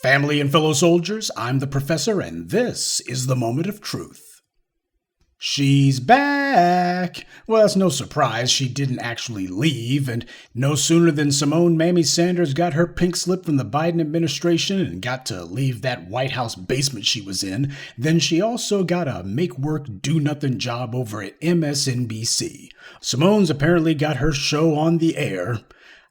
Family and fellow soldiers, I'm the professor, and this is the moment of truth. She's back! Well, it's no surprise she didn't actually leave, and no sooner than Simone "Mammy" Sanders got her pink slip from the Biden administration and got to leave that White House basement she was in, then she also got a make-work-do-nothing job over at MSNBC. Simone's apparently got her show on the air.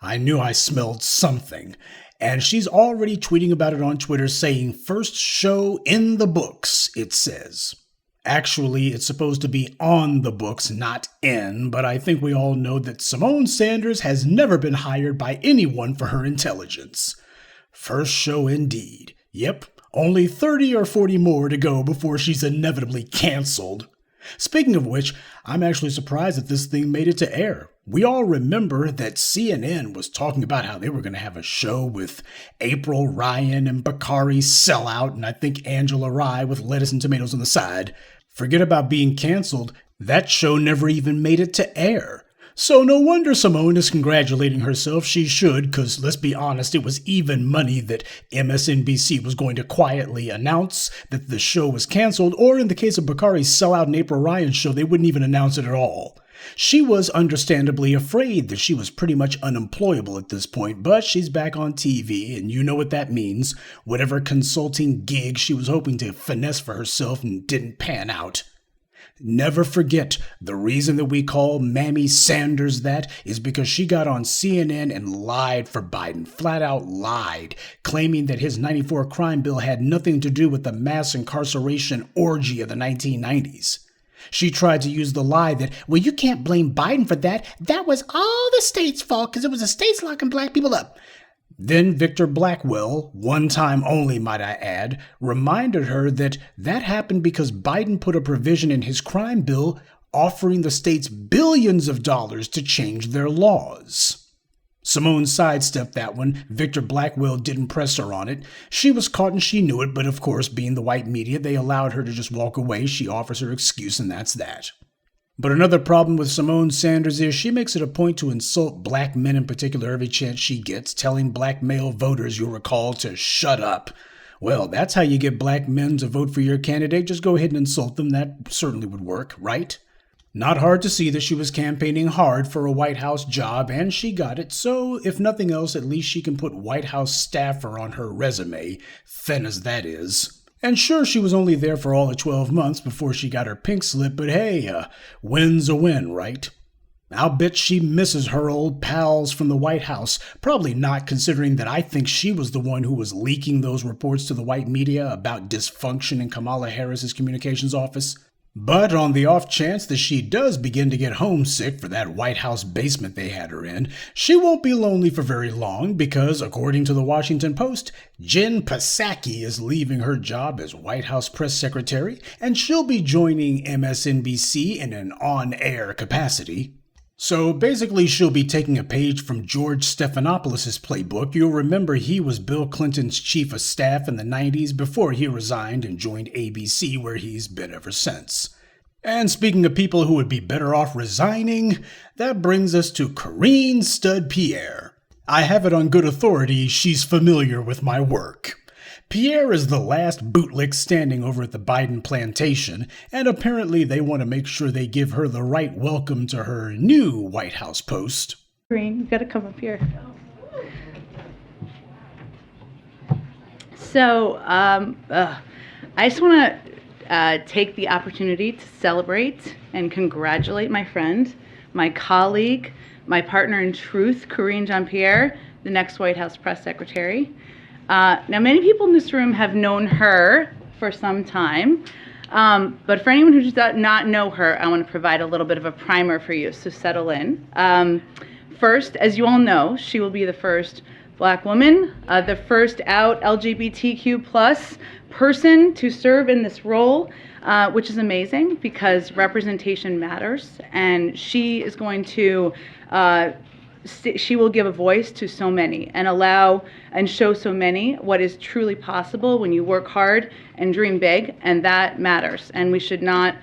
I knew I smelled something. And she's already tweeting about it on Twitter, saying, "First show in the books," it says. Actually, it's supposed to be on the books, not in, but I think we all know that Simone Sanders has never been hired by anyone for her intelligence. First show indeed. Yep, only 30 or 40 more to go before she's inevitably canceled. Speaking of which, I'm actually surprised that this thing made it to air. We all remember that CNN was talking about how they were going to have a show with April Ryan and Bakari Sellout, and I think Angela Rye with lettuce and tomatoes on the side. Forget about being canceled, that show never even made it to air. So no wonder Simone is congratulating herself. She should, because let's be honest, it was even money that MSNBC was going to quietly announce that the show was canceled, or in the case of Bakari's Sellout and April Ryan's show, they wouldn't even announce it at all. She was understandably afraid that she was pretty much unemployable at this point, but she's back on TV, and you know what that means. Whatever consulting gig she was hoping to finesse for herself and didn't pan out. Never forget, the reason that we call Mammy Sanders that is because she got on CNN and lied for Biden, flat out lied, claiming that his '94 crime bill had nothing to do with the mass incarceration orgy of the 1990s. She tried to use the lie that, well, you can't blame Biden for that. That was all the state's fault because it was the states locking black people up. Then Victor Blackwell, one time only might I add, reminded her that that happened because Biden put a provision in his crime bill offering the states billions of dollars to change their laws. Simone sidestepped that one. Victor Blackwell didn't press her on it. She was caught and she knew it, but of course, being the white media, they allowed her to just walk away. She offers her excuse and that's that. But another problem with Simone Sanders is she makes it a point to insult black men in particular every chance she gets, telling black male voters, you'll recall, to shut up. Well, that's how you get black men to vote for your candidate. Just go ahead and insult them. That certainly would work, right? Not hard to see that she was campaigning hard for a White House job, and she got it. So, if nothing else, at least she can put White House staffer on her resume, thin as that is. And sure, she was only there for all of 12 months before she got her pink slip, but hey, win's a win, right? I'll bet she misses her old pals from the White House. Probably not, considering that I think she was the one who was leaking those reports to the white media about dysfunction in Kamala Harris's communications office. But on the off chance that she does begin to get homesick for that White House basement they had her in, she won't be lonely for very long because, according to the Washington Post, Jen Psaki is leaving her job as White House press secretary, and she'll be joining MSNBC in an on-air capacity. So basically, she'll be taking a page from George Stephanopoulos' playbook. You'll remember he was Bill Clinton's chief of staff in the 90s before he resigned and joined ABC, where he's been ever since. And speaking of people who would be better off resigning, that brings us to Karine Stud Pierre. I have it on good authority she's familiar with my work. Pierre is the last bootlick standing over at the Biden plantation, and apparently they want to make sure they give her the right welcome to her new White House post. Karine, you gotta come up here. So, I just want to take the opportunity to celebrate and congratulate my friend, my colleague, my partner in truth, Karine Jean-Pierre, the next White House press secretary. Now, many people in this room have known her for some time, but for anyone who does not know her, I want to provide a little bit of a primer for you, so settle in. First, as you all know, she will be the first Black woman, the first out LGBTQ plus person to serve in this role, which is amazing because representation matters, and she is going to she will give a voice to so many and allow and show so many what is truly possible when you work hard and dream big, and that matters, and we should not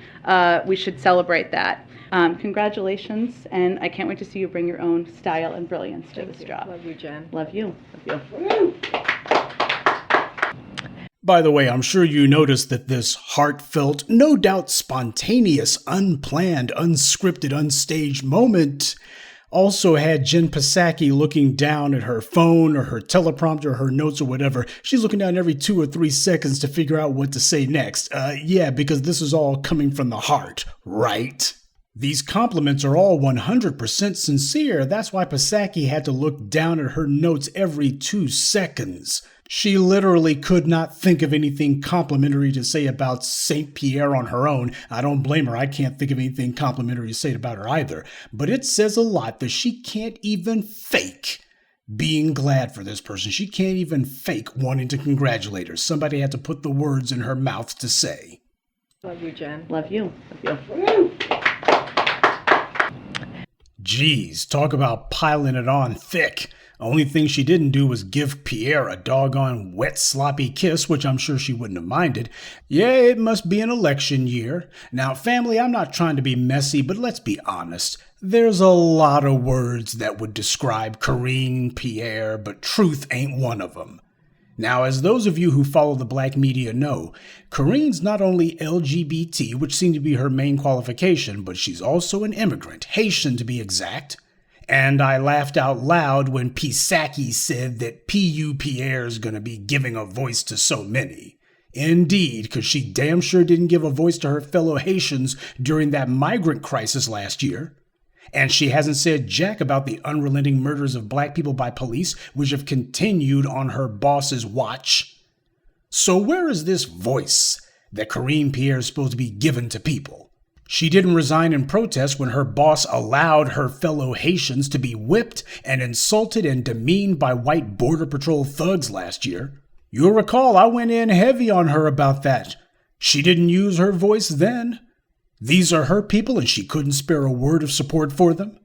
we should celebrate that. Congratulations, and I can't wait to see you bring your own style and brilliance to this job. Love you, Jen. Love you. Love you. By the way, I'm sure you noticed that this heartfelt, no doubt spontaneous, unplanned, unscripted, unstaged moment also had Jen Psaki looking down at her phone or her teleprompter or her notes or whatever. She's looking down every 2 or 3 seconds to figure out what to say next. Yeah, because this is all coming from the heart, right? These compliments are all 100% sincere. That's why Psaki had to look down at her notes every 2 seconds. She literally could not think of anything complimentary to say about St. Pierre on her own. I don't blame her. I can't think of anything complimentary to say about her either. But it says a lot that she can't even fake being glad for this person. She can't even fake wanting to congratulate her. Somebody had to put the words in her mouth to say. Love you, Jen. Love you. Love you. Geez, talk about piling it on thick. Only thing she didn't do was give Pierre a doggone wet, sloppy kiss, which I'm sure she wouldn't have minded. Yeah, it must be an election year. Now, family, I'm not trying to be messy, but let's be honest. There's a lot of words that would describe Karine, Pierre, but truth ain't one of them. Now, as those of you who follow the black media know, Karine's not only LGBT, which seemed to be her main qualification, but she's also an immigrant, Haitian to be exact. And I laughed out loud when Psaki said that P.U. Pierre's gonna be giving a voice to so many. Indeed, because she damn sure didn't give a voice to her fellow Haitians during that migrant crisis last year. And she hasn't said jack about the unrelenting murders of black people by police, which have continued on her boss's watch. So where is this voice that Karine Pierre is supposed to be given to people? She didn't resign in protest when her boss allowed her fellow Haitians to be whipped and insulted and demeaned by white Border Patrol thugs last year. You'll recall I went in heavy on her about that. She didn't use her voice then. These are her people and she couldn't spare a word of support for them.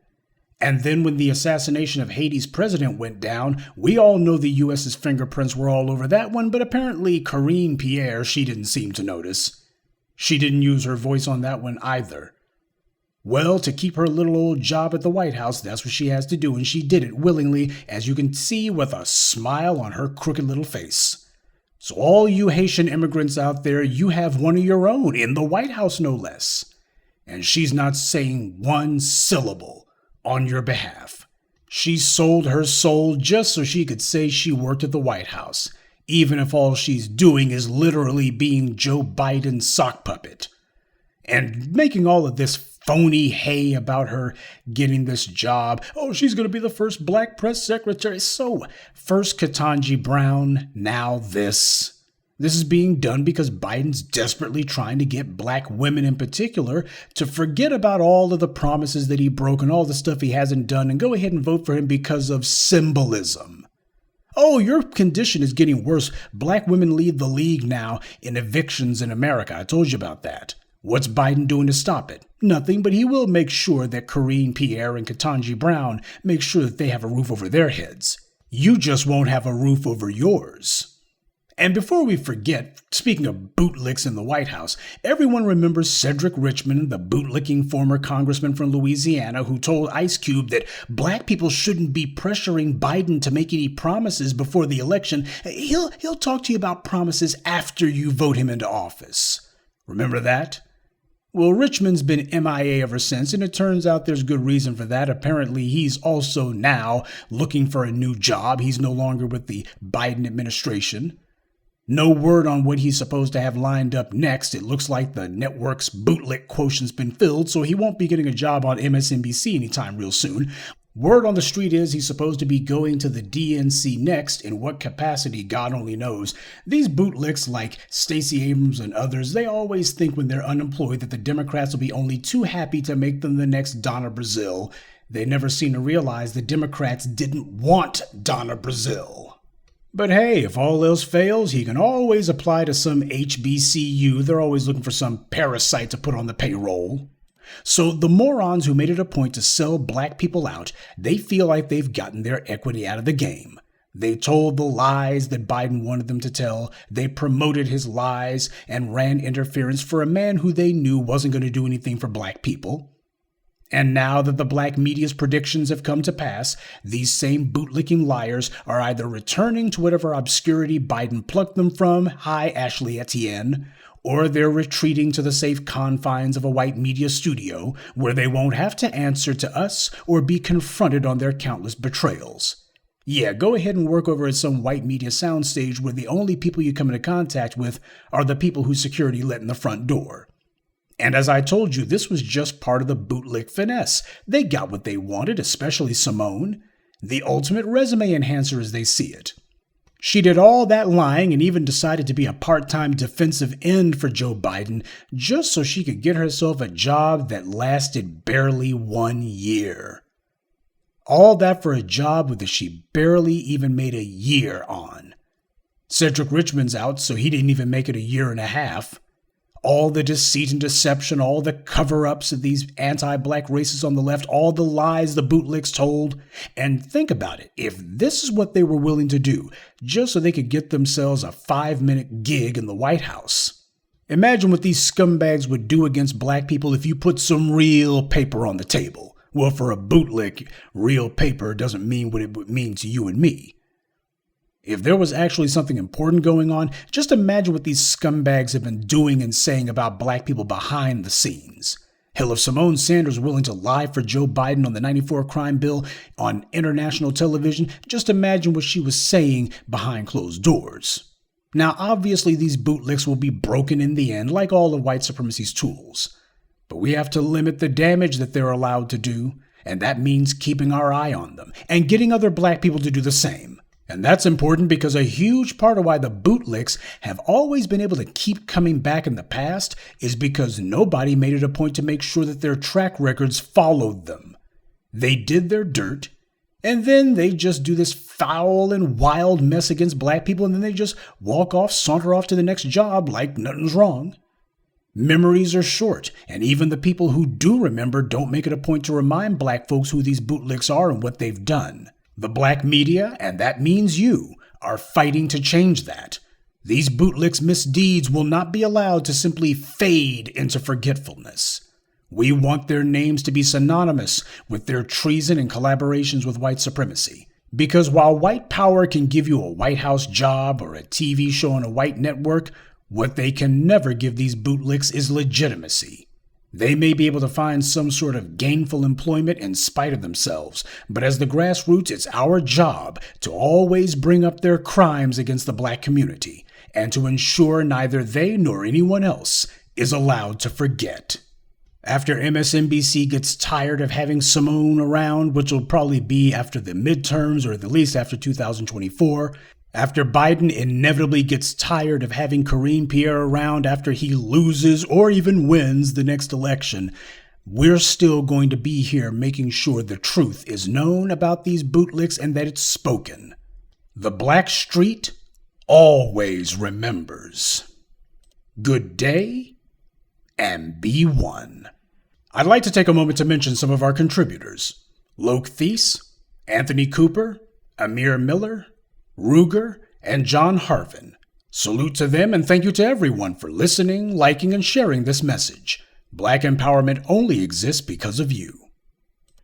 And then when the assassination of Haiti's president went down, we all know the U.S.'s fingerprints were all over that one, but apparently Karine Pierre, she didn't seem to notice. She didn't use her voice on that one either. Well, to keep her little old job at the White House, that's what she has to do, and she did it willingly, as you can see with a smile on her crooked little face. So all you Haitian immigrants out there, you have one of your own, in the White House no less. And she's not saying one syllable on your behalf. She sold her soul just so she could say she worked at the White House, even if all she's doing is literally being Joe Biden's sock puppet. And making all of this phony hay about her getting this job. Oh, she's going to be the first black press secretary. So, first Ketanji Brown, now this. This is being done because Biden's desperately trying to get black women in particular to forget about all of the promises that he broke and all the stuff he hasn't done and go ahead and vote for him because of symbolism. Oh, your condition is getting worse. Black women lead the league now in evictions in America. I told you about that. What's Biden doing to stop it? Nothing, but he will make sure that Karine Pierre and Ketanji Brown make sure that they have a roof over their heads. You just won't have a roof over yours. And before we forget, speaking of bootlicks in the White House, everyone remembers Cedric Richmond, the bootlicking former congressman from Louisiana who told Ice Cube that black people shouldn't be pressuring Biden to make any promises before the election. He'll talk to you about promises after you vote him into office. Remember that? Well, Richmond's been MIA ever since, and it turns out there's good reason for that. Apparently, he's also now looking for a new job. He's no longer with the Biden administration. No word on what he's supposed to have lined up next. It looks like the network's bootlick quotient's been filled, so he won't be getting a job on MSNBC anytime real soon. Word on the street is he's supposed to be going to the DNC next. In what capacity, God only knows. These bootlicks like Stacey Abrams and others, they always think when they're unemployed that the Democrats will be only too happy to make them the next Donna Brazile. They never seem to realize the Democrats didn't want Donna Brazile. But hey, if all else fails, he can always apply to some HBCU. They're always looking for some parasite to put on the payroll. So the morons who made it a point to sell black people out, they feel like they've gotten their equity out of the game. They told the lies that Biden wanted them to tell. They promoted his lies and ran interference for a man who they knew wasn't going to do anything for black people. And now that the black media's predictions have come to pass, these same bootlicking liars are either returning to whatever obscurity Biden plucked them from, hi Ashley Etienne, or they're retreating to the safe confines of a white media studio where they won't have to answer to us or be confronted on their countless betrayals. Yeah, go ahead and work over at some white media soundstage where the only people you come into contact with are the people whose security let in the front door. And as I told you, this was just part of the bootlick finesse. They got what they wanted, especially Simone. The ultimate resume enhancer as they see it. She did all that lying and even decided to be a part-time defensive end for Joe Biden just so she could get herself a job that lasted barely 1 year. All that for a job that she barely even made a year on. Cedric Richmond's out, so he didn't even make it a year and a half. All the deceit and deception, all the cover-ups of these anti-black racists on the left, all the lies the bootlicks told. And think about it, if this is what they were willing to do, just so they could get themselves a 5-minute gig in the White House. Imagine what these scumbags would do against black people if you put some real paper on the table. Well, for a bootlick, real paper doesn't mean what it would mean to you and me. If there was actually something important going on, just imagine what these scumbags have been doing and saying about black people behind the scenes. Hell, if Simone Sanders was willing to lie for Joe Biden on the '94 crime bill on international television, just imagine what she was saying behind closed doors. Now, obviously, these bootlicks will be broken in the end, like all of white supremacy's tools. But we have to limit the damage that they're allowed to do, and that means keeping our eye on them and getting other black people to do the same. And that's important because a huge part of why the bootlicks have always been able to keep coming back in the past is because nobody made it a point to make sure that their track records followed them. They did their dirt, and then they just do this foul and wild mess against black people, and then they just saunter off to the next job like nothing's wrong. Memories are short, and even the people who do remember don't make it a point to remind black folks who these bootlicks are and what they've done. The black media, and that means you, are fighting to change that. These bootlicks' misdeeds will not be allowed to simply fade into forgetfulness. We want their names to be synonymous with their treason and collaborations with white supremacy. Because while white power can give you a White House job or a TV show on a white network, what they can never give these bootlicks is legitimacy. They may be able to find some sort of gainful employment in spite of themselves, but as the grassroots, it's our job to always bring up their crimes against the black community and to ensure neither they nor anyone else is allowed to forget. After MSNBC gets tired of having Simone around, which will probably be after the midterms or at least after 2024, after Biden inevitably gets tired of having Karine Pierre around after he loses or even wins the next election, we're still going to be here making sure the truth is known about these bootlicks and that it's spoken. The Black Street always remembers. Good day and be one. I'd like to take a moment to mention some of our contributors. Loke Thies, Anthony Cooper, Amir Miller, Ruger, and John Harvin. Salute to them and thank you to everyone for listening, liking, and sharing this message. Black empowerment only exists because of you.